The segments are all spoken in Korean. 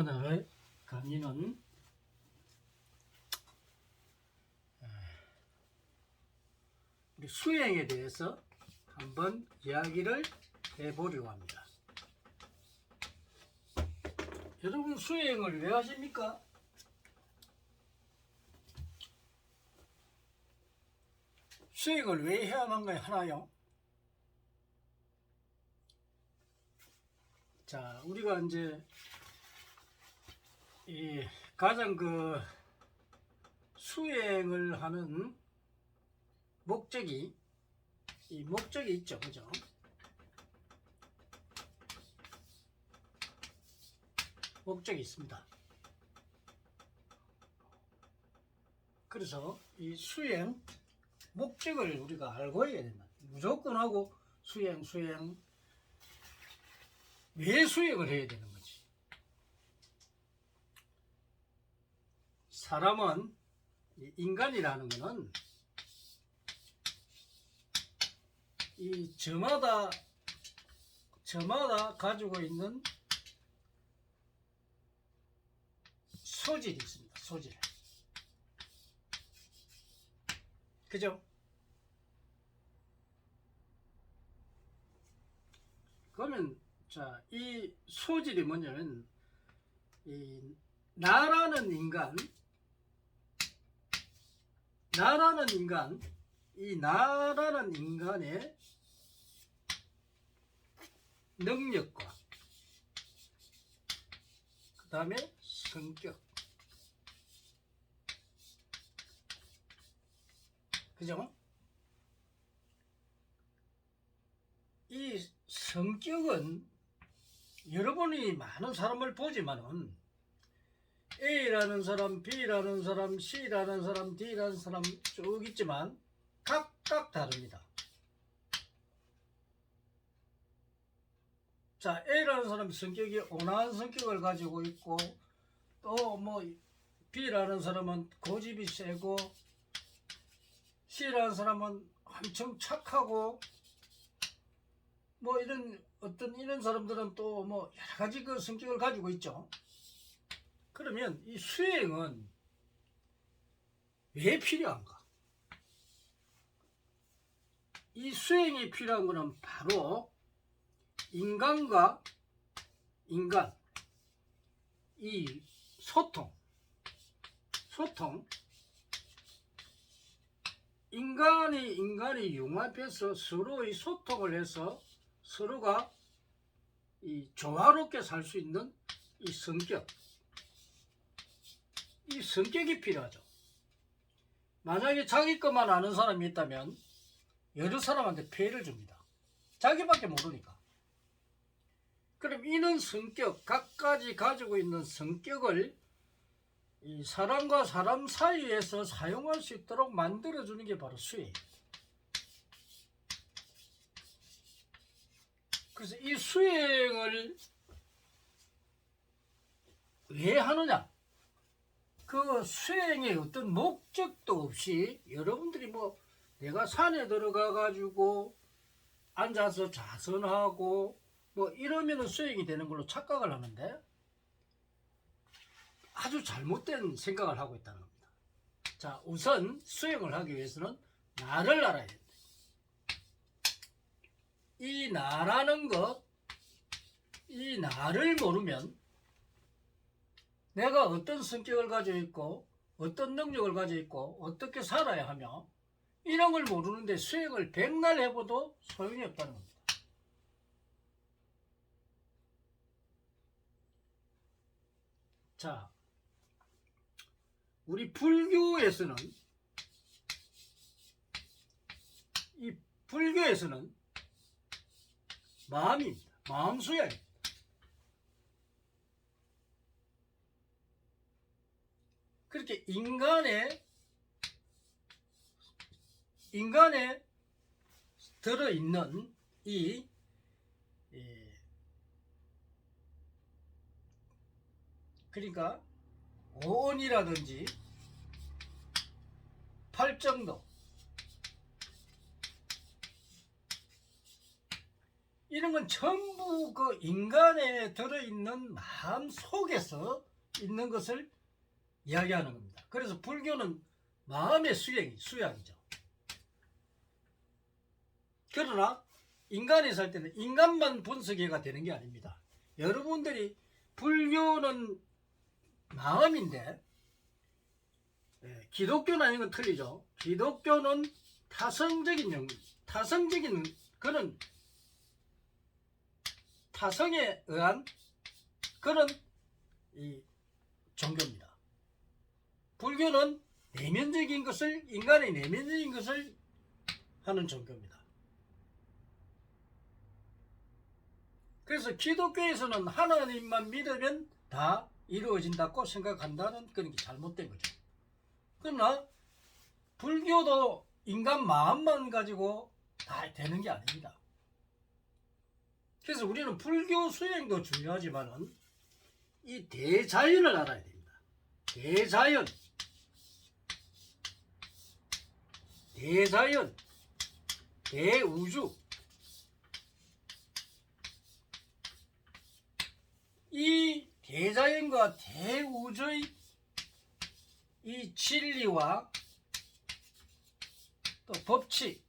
오늘 강의는 우리 수행에 대해서 한번 이야기를 해보려고 합니다. 여러분 수행을 왜 하십니까? 수행을 왜 해야만 하나요? 자, 우리가 이제 이 가장 수행을 하는 목적이 있죠, 그죠? 목적이 있습니다. 그래서 이 수행 목적을 우리가 알고 해야 된다. 무조건 하고 수행 왜 수행을 해야 되는 거지? 사람은 인간이라는 것은 이 저마다 가지고 있는 소질이 있습니다. 소질. 그죠? 그러면 자, 이 소질이 뭐냐면 이 나라는 인간 이 나라는 인간의 능력과 그 다음에 성격, 그죠? 이 성격은 여러분이 많은 사람을 보지만은 A라는 사람, B라는 사람, C라는 사람, D라는 사람 쭉 있지만 각각 다릅니다. 자, A라는 사람 성격이 온화한 성격을 가지고 있고 또 뭐 B라는 사람은 고집이 세고 C라는 사람은 엄청 착하고 뭐 이런 사람들은 또 뭐 여러 가지 그 성격을 가지고 있죠. 그러면 이 수행은 왜 필요한가? 이 수행이 필요한 것은 바로 인간과 인간 이 소통 인간이 융합해서 서로의 소통을 해서 서로가 이 조화롭게 살 수 있는 이 성격이 필요하죠. 만약에 자기 것만 아는 사람이 있다면 여러 사람한테 피해를 줍니다. 자기밖에 모르니까. 그럼 이런 성격, 각가지 가지고 있는 성격을 이 사람과 사람 사이에서 사용할 수 있도록 만들어주는 게 바로 수행. 그래서 이 수행을 왜 하느냐? 그 수행의 어떤 목적도 없이 여러분들이 뭐 내가 산에 들어가 가지고 앉아서 자선하고 뭐 이러면 수행이 되는 걸로 착각을 하는데 아주 잘못된 생각을 하고 있다는 겁니다. 자, 우선 수행을 하기 위해서는 나를 알아야 된다. 이 나라는 것, 이 나를 모르면 내가 어떤 성격을 가지고 있고 어떤 능력을 가지고 있고 어떻게 살아야 하며 이런 걸 모르는데 수행을 백날 해봐도 소용이 없다는 겁니다. 자, 우리 불교에서는 마음입니다. 마음 수양입니다. 그렇게 인간에 들어있는 그러니까 오온이라든지 팔정도 이런 건 전부 그 인간에 들어있는 마음 속에서 있는 것을 이야기하는 겁니다. 그래서 불교는 마음의 수양이죠. 그러나 인간이 살 때는 인간만 분석해가 되는 게 아닙니다. 여러분들이 불교는 마음인데 기독교는 아닌 건 틀리죠. 기독교는 타성적인 그런 타성에 의한 그런 이 종교입니다. 불교는 내면적인 것을 인간의 내면적인 것을 하는 종교입니다. 그래서 기독교에서는 하나님만 믿으면 다 이루어진다고 생각한다는 그런 게 잘못된 거죠. 그러나 불교도 인간 마음만 가지고 다 되는 게 아닙니다. 그래서 우리는 불교 수행도 중요하지만은 이 대자연을 알아야 됩니다. 대자연, 대우주, 이 대자연과 대우주의 이 진리와 또 법칙,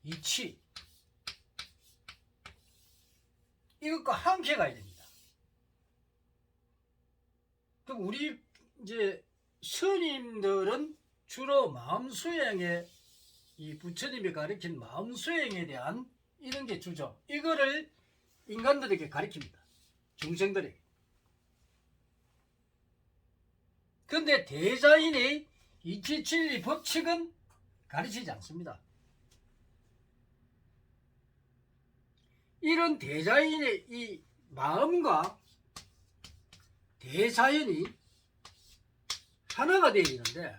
이치, 이것과 함께 가야 됩니다. 그럼 우리 이제 스님들은 주로 마음수행에 이 부처님이 가르친 마음수행에 대한 이런 게 주죠. 이거를 인간들에게 가르칩니다. 중생들에게. 그런데 대자인의 이치, 진리, 법칙은 가르치지 않습니다. 이런 대자인의 이 마음과 대자연이 하나가 되어 있는데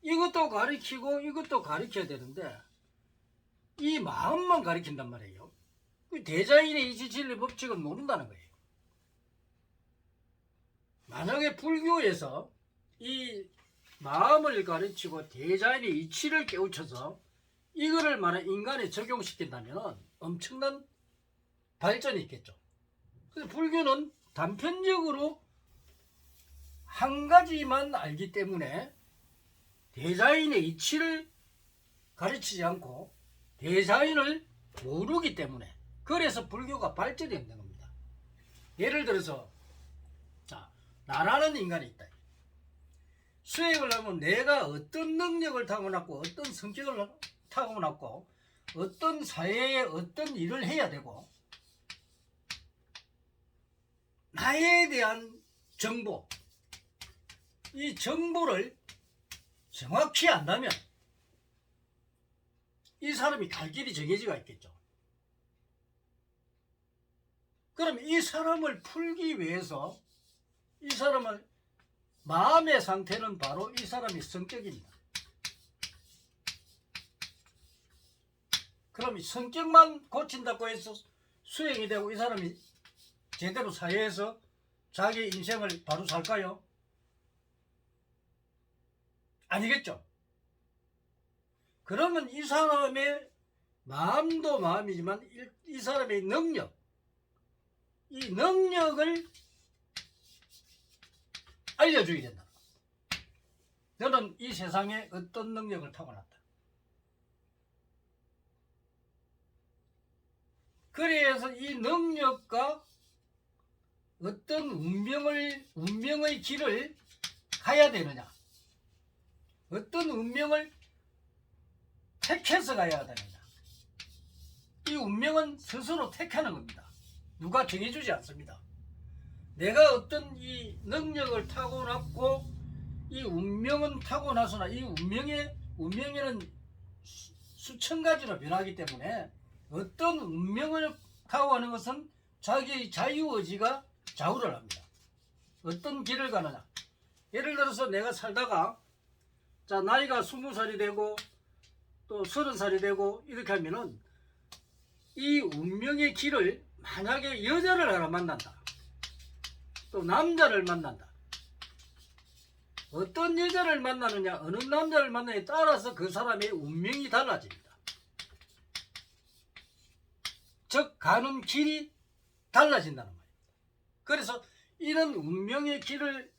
이것도 가르치고 이것도 가르쳐야 되는데 이 마음만 가르친단 말이에요. 대자인의 이치, 진리, 법칙은 모른다는 거예요. 만약에 불교에서 이 마음을 가르치고 대자인의 이치를 깨우쳐서 이거를 만약 인간에 적용시킨다면 엄청난 발전이 있겠죠. 그래서 불교는 단편적으로 한 가지만 알기 때문에 대자인의 이치를 가르치지 않고 대자인을 모르기 때문에 그래서 불교가 발전이 없는 겁니다. 예를 들어서 나라는 인간이 있다. 수행을 하면 내가 어떤 능력을 타고났고 어떤 성격을 타고났고 어떤 사회에 어떤 일을 해야 되고 나에 대한 정보, 이 정보를 정확히 안다면 이 사람이 갈 길이 정해지가 있겠죠. 그럼 이 사람을 풀기 위해서 이 사람을 마음의 상태는 바로 이 사람의 성격입니다. 그럼 성격만 고친다고 해서 수행이 되고 이 사람이 제대로 사회에서 자기 인생을 바로 살까요? 아니겠죠. 그러면 이 사람의 마음도 마음이지만 이 사람의 능력, 이 능력을 알려주게 된다. 너는 이 세상에 어떤 능력을 타고났다. 그래서 이 능력과 어떤 운명의 길을 가야 되느냐, 어떤 운명을 택해서 가야 되느냐. 이 운명은 스스로 택하는 겁니다. 누가 정해주지 않습니다. 내가 어떤 이 능력을 타고났고 이 운명은 타고나서나 이 운명에는 수천 가지로 변하기 때문에 어떤 운명을 타고가는 것은 자기의 자유의지가 좌우를 합니다. 어떤 길을 가느냐. 예를 들어서 내가 살다가 나이가 20살이 되고 또 30살이 되고 이렇게 하면은 이 운명의 길을 만약에 여자를 하나 만난다. 또 남자를 만난다. 어떤 여자를 만나느냐 어느 남자를 만나느냐에 따라서 그 사람의 운명이 달라집니다. 즉 가는 길이 달라진다는 말입니다. 그래서 이런 운명의 길을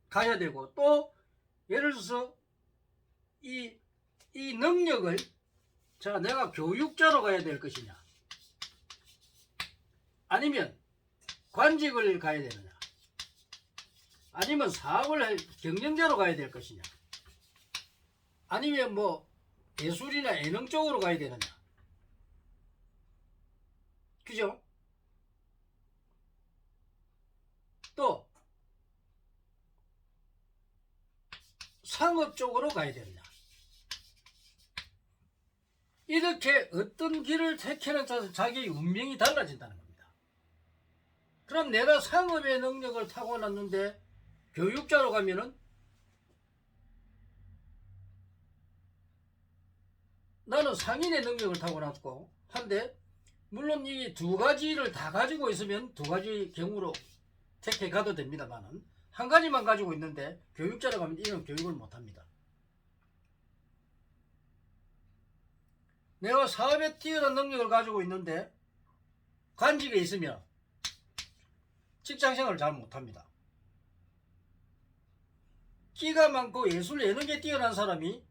가야 되고, 또 예를 들어서 이 능력을 내가 교육자로 가야 될 것이냐, 아니면 관직을 가야 되느냐, 아니면 사업을 경영자로 가야 될 것이냐, 아니면 뭐 예술이나 예능 쪽으로 가야 되느냐, 그죠? 또 상업 쪽으로 가야 되느냐, 이렇게 어떤 길을 택하는 따라서 자기의 운명이 달라진다는 겁니다. 그럼 내가 상업의 능력을 타고났는데 교육자로 가면은 나는 상인의 능력을 타고났고 한데, 물론 이 두 가지를 다 가지고 있으면 두 가지 경우로 택해 가도 됩니다만은, 한 가지만 가지고 있는데 교육자로 가면 이런 교육을 못합니다. 내가 사업에 뛰어난 능력을 가지고 있는데 관직에 있으면 직장생활을 잘 못합니다. 끼가 많고 예술 예능에 뛰어난 사람이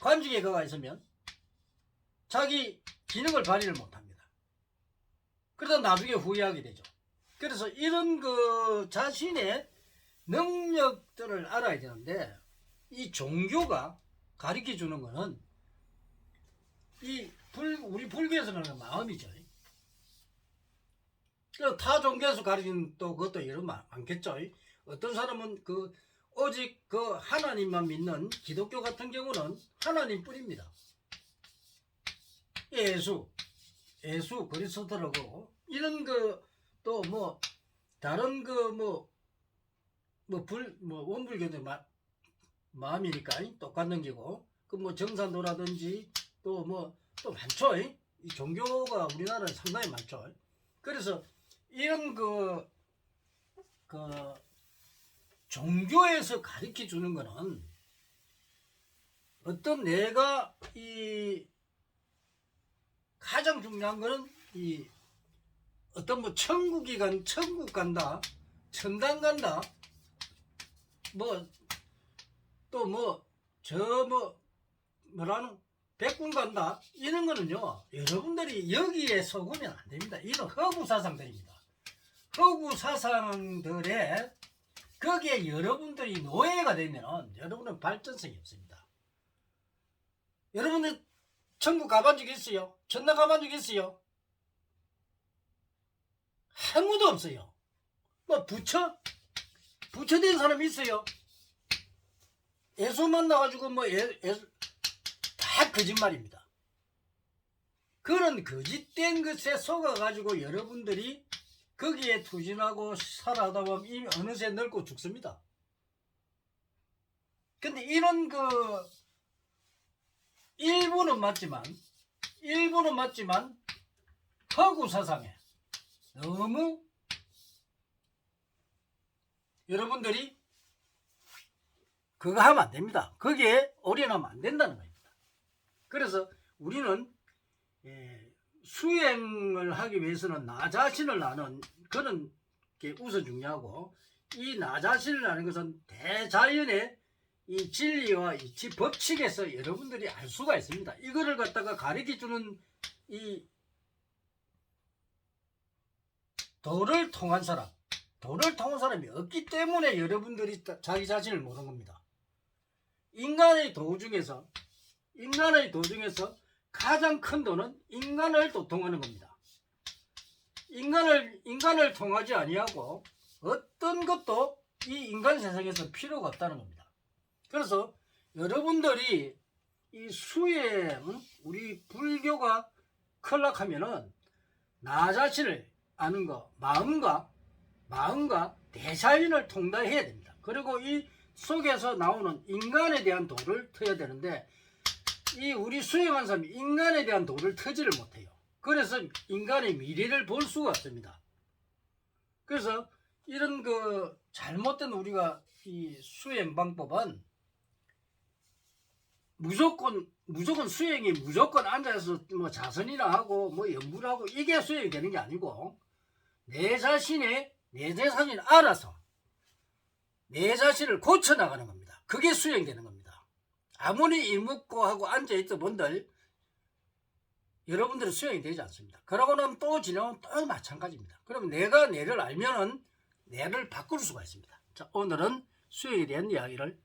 관직에 가가 있으면 자기 기능을 발휘를 못합니다. 그러다 나중에 후회하게 되죠. 그래서 이런 자신의 능력들을 알아야 되는데, 이 종교가 가르쳐 주는 거는 우리 불교에서는 마음이죠. 타 종교에서 가르치는 또 그것도 이런 많겠죠. 어떤 사람은 오직 하나님만 믿는 기독교 같은 경우는 하나님뿐입니다. 예수 그리스도라고 이런 또 뭐 다른 원불교도 마음이니까 똑같은 기고, 정산도라든지 또 많죠. 이 종교가 우리나라에 상당히 많죠. 그래서 이런 종교에서 가르쳐 주는 거는 어떤 내가 가장 중요한 거는 어떤 천국 간다, 천당 간다, 백군 간다, 이런 거는요, 여러분들이 여기에 속으면 안 됩니다. 이런 허구 사상들입니다. 허구 사상들에 거기에 여러분들이 노예가 되면 여러분은 발전성이 없습니다. 여러분들 천국 가본 적 있어요? 천당 가본 적 있어요? 아무도 없어요. 부처 된 사람 있어요? 예수 만나가지고 다 거짓말입니다. 그런 거짓된 것에 속아가지고 여러분들이 거기에 투진하고 살아가다 보면 이미 어느새 늙고 죽습니다. 근데 이런 일부는 맞지만 허구 사상에 너무 여러분들이 그거 하면 안 됩니다. 거기에 올인하면 안 된다는 겁니다. 그래서 우리는 수행을 하기 위해서는 나 자신을 아는 그런 게 우선 중요하고, 이 나 자신을 아는 것은 대자연의 이 진리와 이치 법칙에서 여러분들이 알 수가 있습니다. 이거를 갖다가 가르쳐주는 이 도를 통한 사람이 없기 때문에 여러분들이 자기 자신을 모르는 겁니다. 인간의 도 중에서 가장 큰 도는 인간을 도통하는 겁니다. 인간을 통하지 아니하고 어떤 것도 이 인간 세상에서 필요가 없다는 겁니다. 그래서 여러분들이 이 수행, 우리 불교가 클락하면은 나 자신을 아는 거, 마음과 대자연을 통달해야 됩니다. 그리고 이 속에서 나오는 인간에 대한 도를 터야 되는데, 이 우리 수행한 사람이 인간에 대한 도를 터지를 못해요. 그래서 인간의 미래를 볼 수가 없습니다. 그래서 이런 잘못된 우리가 이 수행 방법은 무조건 수행이 무조건 앉아서 뭐 자선이나 하고 뭐 연구를 하고 이게 수행이 되는 게 아니고 내 자신을 알아서 내 자신을 고쳐 나가는 겁니다. 그게 수행되는 겁니다. 아무리 일묵고 하고 앉아있던 분들 여러분들은 수행이 되지 않습니다. 그러고 나면 또 지나면 또 마찬가지입니다. 그러면 내가 내를 알면은 내를 바꿀 수가 있습니다. 자, 오늘은 수행에 대한 이야기를